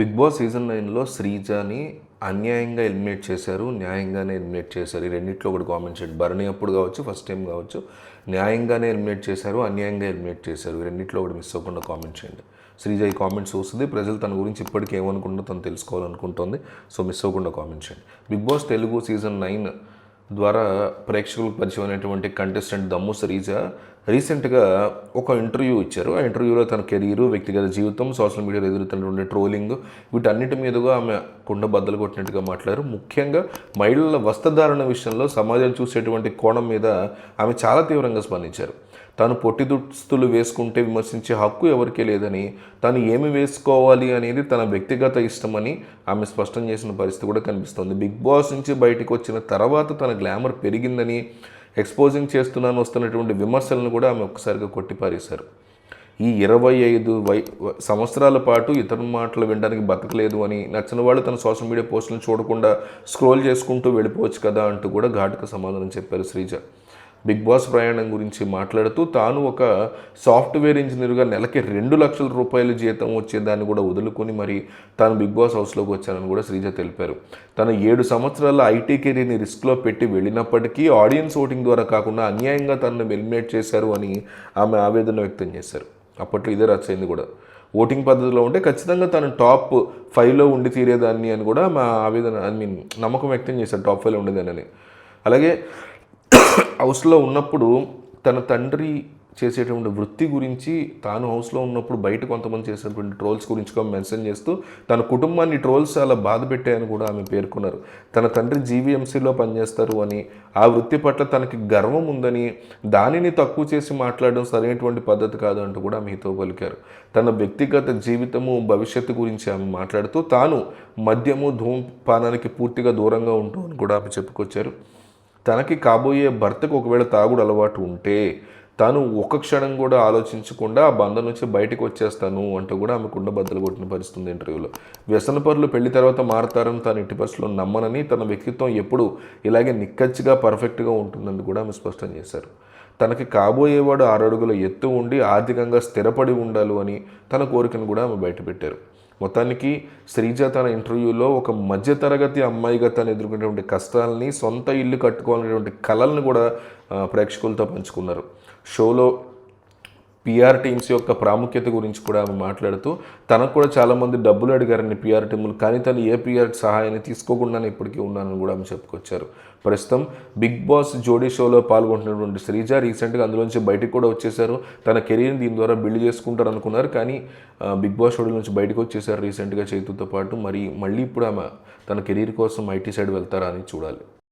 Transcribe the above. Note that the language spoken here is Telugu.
బిగ్ బాస్ సీజన్ 9లో శ్రీజాని అన్యాయంగా ఎలిమినేట్ చేశారు, న్యాయంగానే ఎలిమినేట్ చేశారు. ఈ రెండిట్లో ఒకటి కామెంట్ చేయండి. భరణి అప్పుడు కావచ్చు, ఫస్ట్ టైం కావచ్చు, న్యాయంగానే ఎలిమినేట్ చేశారు, అన్యాయంగా ఎలిమినేట్ చేశారు. ఈ రెండిట్లో ఒకటి మిస్ అవ్వకుండా కామెంట్ చేయండి. శ్రీజ ఈ కామెంట్స్ వస్తుంది, ప్రజలు తన గురించి ఇప్పటికీ ఏమనుకుంటుందో తను తెలుసుకోవాలనుకుంటుంది. సో మిస్ అవ్వకుండా కామెంట్ చేయండి. బిగ్ బాస్ తెలుగు సీజన్ 9 ద్వారా ప్రేక్షకులకు పరిచయం అయినటువంటి కంటెస్టెంట్ దమ్ము శ్రీజ రీసెంట్గా ఒక ఇంటర్వ్యూ ఇచ్చారు. ఆ ఇంటర్వ్యూలో తన కెరీరు, వ్యక్తిగత జీవితం, సోషల్ మీడియాలో ఎదురుతున్నటువంటి ట్రోలింగ్, వీటన్నిటి మీదుగా ఆమె కుండ బద్దలు కొట్టినట్టుగా మాట్లాడారు. ముఖ్యంగా మహిళల వస్త్రధారణ విషయంలో సమాజం చూసేటువంటి కోణం మీద ఆమె చాలా తీవ్రంగా స్పందించారు. తాను పొట్టి దుస్తులు వేసుకుంటే విమర్శించే హక్కు ఎవరికీ లేదని, తాను ఏమి వేసుకోవాలి అనేది తన వ్యక్తిగత ఇష్టమని ఆమె స్పష్టం చేసిన పరిస్థితి కూడా కనిపిస్తుంది. బిగ్ బాస్ నుంచి బయటకు వచ్చిన తర్వాత తన గ్లామర్ పెరిగిందని, ఎక్స్పోజింగ్ చేస్తున్నాను వస్తున్నటువంటి విమర్శలను కూడా ఆమె ఒక్కసారిగా కొట్టిపారేశారు. ఈ 25 సంవత్సరాల పాటు ఇతర మాటలు వినడానికి బతకలేదు అని, నచ్చిన వాళ్ళు తన సోషల్ మీడియా పోస్టులను చూడకుండా స్క్రోల్ చేసుకుంటూ వెళ్ళిపోవచ్చు కదా అంటూ కూడా ఘాటుగా సమాధానం చెప్పారు శ్రీజ. బిగ్ బాస్ ప్రయాణం గురించి మాట్లాడుతూ తాను ఒక సాఫ్ట్వేర్ ఇంజనీర్గా నెలకి 2 లక్షల రూపాయల జీతం వచ్చేదాన్ని కూడా వదులుకొని మరి తాను బిగ్ బాస్ హౌస్లోకి వచ్చానని కూడా శ్రీజ తెలిపారు. తన 7 సంవత్సరాల ఐటీ కెరీర్ని రిస్క్లో పెట్టి వెళ్ళినప్పటికీ ఆడియన్స్ ఓటింగ్ ద్వారా కాకుండా అన్యాయంగా తనను ఎలిమినేట్ చేశారు అని ఆమె ఆవేదన వ్యక్తం చేశారు. అప్పట్లో ఇదే రచ్చయింది కూడా. ఓటింగ్ పద్ధతిలో ఉంటే ఖచ్చితంగా తను టాప్ 5లో ఉండి తీరేదాన్ని అని కూడా ఆమె ఆవేదన నమ్మకం వ్యక్తం చేశారు, టాప్ 5లో ఉండేదానని. అలాగే హౌస్లో ఉన్నప్పుడు తన తండ్రి చేసేటువంటి వృత్తి గురించి, తాను హౌస్లో ఉన్నప్పుడు బయట కొంతమంది చేసేటువంటి ట్రోల్స్ గురించి కూడా మెన్షన్ చేస్తూ తన కుటుంబాన్ని ట్రోల్స్ చాలా బాధ పెట్టాయని కూడా ఆమె పేర్కొన్నారు. తన తండ్రి జీవీఎంసీలో పనిచేస్తారు అని, ఆ వృత్తి పట్ల తనకి గర్వం ఉందని, దానిని తక్కువ చేసి మాట్లాడడం సరైనటువంటి పద్ధతి కాదు అంటూ కూడా ఆమె హితవు పలికారు. తన వ్యక్తిగత జీవితము, భవిష్యత్తు గురించి ఆమె మాట్లాడుతూ తాను మద్యము, ధూమపానానికి పూర్తిగా దూరంగా ఉంటూ అని కూడా ఆమె చెప్పుకొచ్చారు. తనకి కాబోయే భర్తకు ఒకవేళ తాగుడు అలవాటు ఉంటే తాను ఒక్క క్షణం కూడా ఆలోచించకుండా ఆ బంధం నుంచి బయటకు వచ్చేస్తాను అంటూ కూడా ఆమె కుండ బద్దలు కొట్టిన పరిస్థితుంది ఇంటర్వ్యూలో. వ్యసనపరులు పెళ్లి తర్వాత మారుతారని తాను ఎట్టి పరిస్థితుల్లో నమ్మనని, తన వ్యక్తిత్వం ఎప్పుడు ఇలాగే నిక్కచ్చిగా పర్ఫెక్ట్గా ఉంటుందని కూడా ఆమె స్పష్టం చేశారు. తనకి కాబోయేవాడు 6 అడుగుల ఎత్తు ఉండి ఆర్థికంగా స్థిరపడి ఉండాలి అని తన కోరికను కూడా ఆమె బయటపెట్టారు. మొత్తానికి శ్రీజ తన ఇంటర్వ్యూలో ఒక మధ్యతరగతి అమ్మాయిగా తను ఎదుర్కొనేటువంటి కష్టాలని, సొంత ఇల్లు కట్టుకోవాలనేటువంటి కలల్ని కూడా ప్రేక్షకులతో పంచుకున్నారు. షోలో పిఆర్ టీమ్స్ యొక్క ప్రాముఖ్యత గురించి కూడా ఆమె మాట్లాడుతూ తనకు కూడా చాలామంది డబ్బులు అడిగారని పిఆర్ టీములు, కానీ తను ఏ పిఆర్ సహాయాన్ని తీసుకోకుండానే ఇప్పటికీ ఉన్నానని కూడా ఆమె చెప్పుకొచ్చారు. ప్రస్తుతం బిగ్ బాస్ జోడీ షోలో పాల్గొంటున్నటువంటి శ్రీజ రీసెంట్గా అందులోంచి బయటకు కూడా వచ్చేసారు. తన కెరీర్ని దీని ద్వారా బిల్డ్ చేసుకుంటారు అనుకున్నారు, కానీ బిగ్ బాస్ షోడీ నుంచి బయటకు వచ్చేసారు రీసెంట్గా చైతుతో పాటు. మళ్ళీ ఇప్పుడు ఆమె తన కెరీర్ కోసం ఐటీ సైడ్ వెళ్తారా అని చూడాలి.